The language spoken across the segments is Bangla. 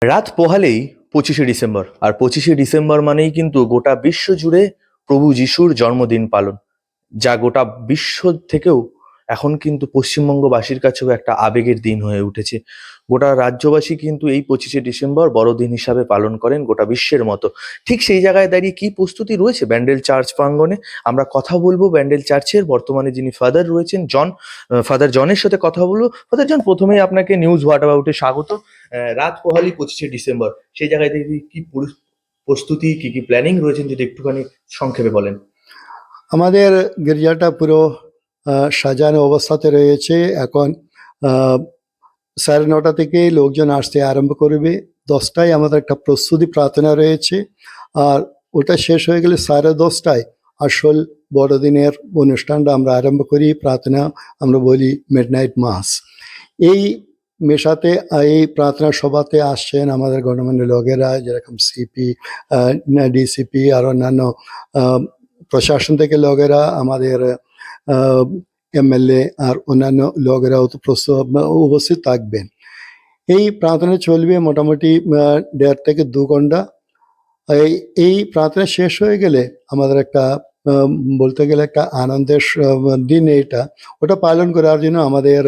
রাত পোহালেই 25শে ডিসেম্বর, আর 25শে ডিসেম্বর মানেই কিন্তু গোটা বিশ্ব জুড়ে প্রভু যিশুর জন্মদিন পালন, যা গোটা বিশ্ব থেকেও এখন কিন্তু পশ্চিমবঙ্গবাসীর কাছেও একটা আবেগের দিন হয়ে উঠেছে। গোটা রাজ্যবাসী কিন্তু এই 25শে ডিসেম্বর বড়দিন হিসাবে পালন করেন গোটা বিশ্বের মতো। ঠিক সেই জায়গায় দাঁড়িয়ে কি প্রস্তুতি রয়েছে ব্যান্ডেল চার্চ প্রাঙ্গণে, আমরা কথা বলবো ব্যান্ডেল চার্চের বর্তমানে যিনি ফাদার রয়েছেন ফাদার জনের সাথে কথা বলবো। ফাদার জন, প্রথমেই আপনাকে নিউজ হোয়াট অ্যাবাউটে স্বাগত। রাত পোহালি 25শে ডিসেম্বর, সেই জায়গায় থেকে কি প্রস্তুতি, কি কি প্ল্যানিং রয়েছেন যদি একটুখানি সংক্ষেপে বলেন। আমাদের গির্জাটা পুরো সাজানো অবস্থাতে রয়েছে। এখন 9:30 থেকে লোকজন আসতে আরম্ভ করবে। 10টায় আমাদের একটা প্রস্তুতি প্রার্থনা রয়েছে, আর ওটা শেষ হয়ে গেলে 10:30টায় আসল বড়দিনের অনুষ্ঠানটা আমরা আরম্ভ করি। প্রার্থনা আমরা বলি মিডনাইট মাস। এই মেশাতে এই প্রার্থনা সভাতে আসছেন আমাদের গণমান্য লোকেরা, যেরকম সিপি, ডিসিপি আর অন্যান্য প্রশাসন থেকে লোকেরা, আমাদের এমএলএ আর অন্যান্য লোকেরাও তো উপস্থিত থাকবেন। এই প্রার্থনা চলবে মোটামুটি 1.5 থেকে 2 ঘন্টা। এই প্রার্থনা শেষ হয়ে গেলে আমাদের একটা বলতে গেলে একটা আনন্দের দিন। ওটা পালন করার জন্য আমাদের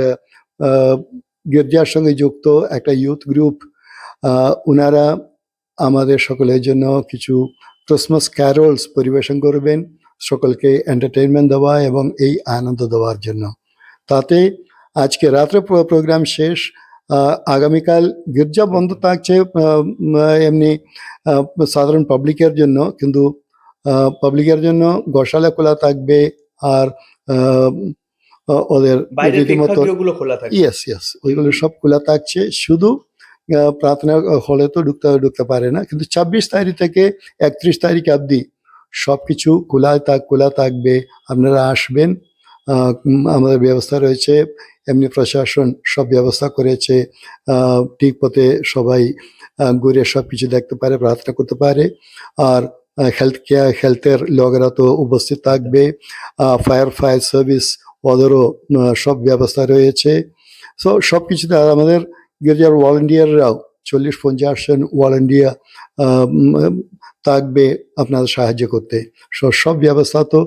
গির্জার সঙ্গে যুক্ত একটা ইউথ গ্রুপ, ওনারা আমাদের সকলের জন্য কিছু ক্রিসমাস ক্যারলস পরিবেশন করবেন, সকলকে এন্টারটেইনমেন্ট দেওয়া এবং এই আনন্দ দেওয়ার জন্য। তাতে আজকে রাত্রে প্রোগ্রাম শেষ। আগামীকাল গির্জা বন্ধ থাকছে এমনি সাধারণ পাবলিকের জন্য, কিন্তু পাবলিকের জন্য গোশালা খোলা থাকবে, আর ওদের রীতিমতো ইয়েস ওইগুলো সব খোলা থাকছে। শুধু প্রার্থনা হলে তো ঢুকতে পারে না, কিন্তু 26 তারিখ থেকে 31 তারিখ অবধি সবকিছু খোলা থাকবে। আপনারা আসবেন, আমাদের ব্যবস্থা রয়েছে, এমনি প্রশাসন সব ব্যবস্থা করেছে। ঠিক পথে সবাই ঘুরে সব কিছু দেখতে পারে, প্রার্থনা করতে পারে। আর হেলথের লোকেরা তো উপস্থিত থাকবে। ফায়ার সার্ভিস, ওদেরও সব ব্যবস্থা রয়েছে। সো সব কিছুতে আমাদের গির্জার ভলেন্টিয়াররাও 40-50 জন ভলেন্টিয়ার থাকবে আপনাদের সাহায্য করতে। সব ব্যবস্থা তো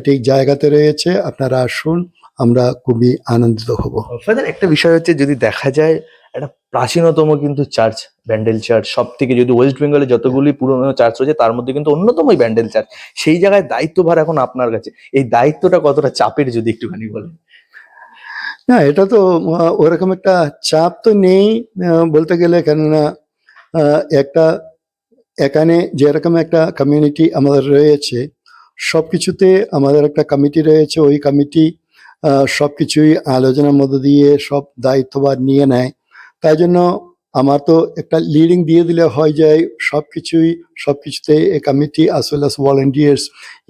ঠিক জায়গাতে রয়েছে। আপনারা আসুন, আমরা খুবই আনন্দিত হব। ফাদার, একটা বিষয় হচ্ছে, যদি দেখা যায় একটা প্রাচীনতম কিন্তু চার্চ ব্যান্ডেল চার্চ, সব থেকে যদি ওয়েস্ট বেঙ্গলে যতগুলি পুরনো চার্চ রয়েছে তার মধ্যে কিন্তু অন্যতমই ব্যান্ডেল চার্চ। সেই জায়গায় দায়িত্বভার এখন আপনার কাছে, এই দায়িত্বটা কতটা চাপের যদি একটুখানি বলেন। না, এটা তো ওরকম একটা চাপ তো নেই বলতে গেলে, কেননা একটা এখানে যেরকম একটা কমিউনিটি আমাদের রয়েছে, সব কিছুতে আমাদের একটা কমিটি রয়েছে। ওই কমিটি সব কিছুই আলোচনার মধ্যে দিয়ে সব দায়িত্বভার নিয়ে নেয়। তাই জন্য আমার তো একটা লিডিং দিয়ে দিলে হয় যায়। সবকিছুতে এই committee as well as volunteers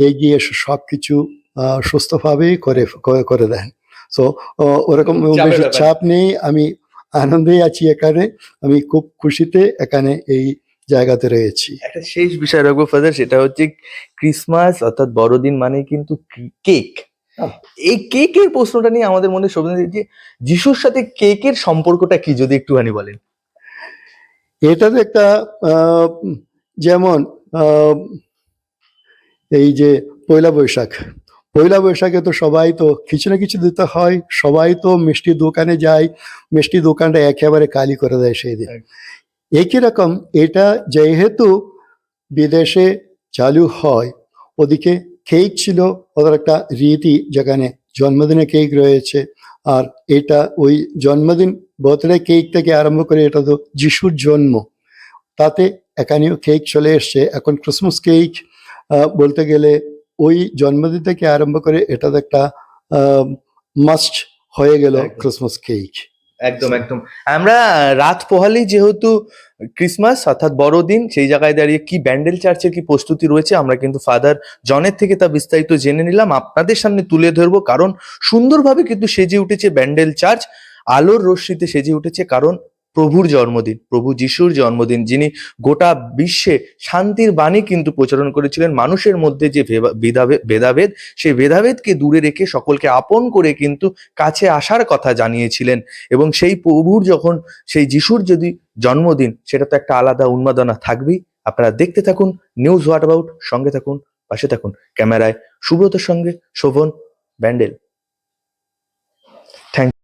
এগিয়ে এসে সব কিছু সুস্থভাবেই করে দেন। সো ওরকম বেশি চাপ নেই। আমি আনন্দেই আছি এখানে, আমি খুব খুশিতে এখানে এই জায়গাতে রয়েছি। একটা শেষ বিষয় রাখবো ফাদার, সেটা হচ্ছে ক্রিসমাস অর্থাৎ বড়দিন মানে কিন্তু কেক। এই কেকের প্রশ্নটা নিয়ে আমাদের মনে সবচেয়ে যে যিশুর সাথে কেকের সম্পর্কটা কি যদি একটুখানি বলেন। এটা তো একটা যেমন এই যে পয়লা বৈশাখে তো সবাই তো কিছু না কিছু দিতে হয়। সবাই তো মিষ্টি দোকানে যায়, মিষ্টি দোকানটা একেবারে খালি করে দেয় সেই দিন। একই রকম এটা যেহেতু বিদেশে চালু হয়, ওদিকে কেক ছিল ওদের একটা রীতি, যেখানে জন্মদিনে কেক রয়েছে। আর এটা ওই জন্মদিন বার্থডে কেক থেকে আরম্ভ করে এটা তো যিশুর জন্ম, তাতে এখানেও কেক চলে এসছে। এখন ক্রিসমাস কেক বলতে গেলে ওই জন্মদিন থেকে আরম্ভ করে এটা তো একটা মাস্ট হয়ে গেল ক্রিসমাস কেক। একদম একদম। আমরা রাত পোহালি যেহেতু ক্রিসমাস অর্থাৎ বড়দিন, সেই জায়গায় দাঁড়িয়ে কি ব্যান্ডেল চার্চের কি প্রস্তুতি রয়েছে আমরা কিন্তু ফাদার জনের থেকে তা বিস্তারিত জেনে নিলাম, আপনাদের সামনে তুলে ধরবো। কারণ সুন্দরভাবে কিন্তু সেজে উঠেছে ব্যান্ডেল চার্চ, আলোর রশ্মিতে সেজে উঠেছে। কারণ প্রভুর জন্মদিন, প্রভু যিশুর জন্মদিন, যিনি গোটা বিশ্বে শান্তির বাণী কিন্তু প্রচারণ করেছিলেন। মানুষের মধ্যে যে ভেদাভেদ, সেই ভেদাভেদকে দূরে রেখে সকলকে আপন করে কিন্তু কাছে আসার কথা জানিয়েছিলেন। এবং সেই প্রভুর যখন, সেই যিশুর যদি জন্মদিন, সেটা তো একটা আলাদা উন্মাদনা থাকবেই। আপনারা দেখতে থাকুন নিউজ হোয়াট অ্যাবাউট, সঙ্গে থাকুন, পাশে থাকুন। ক্যামেরায় সুব্রতর সঙ্গে শোভন ব্যান্ডেল। থ্যাংক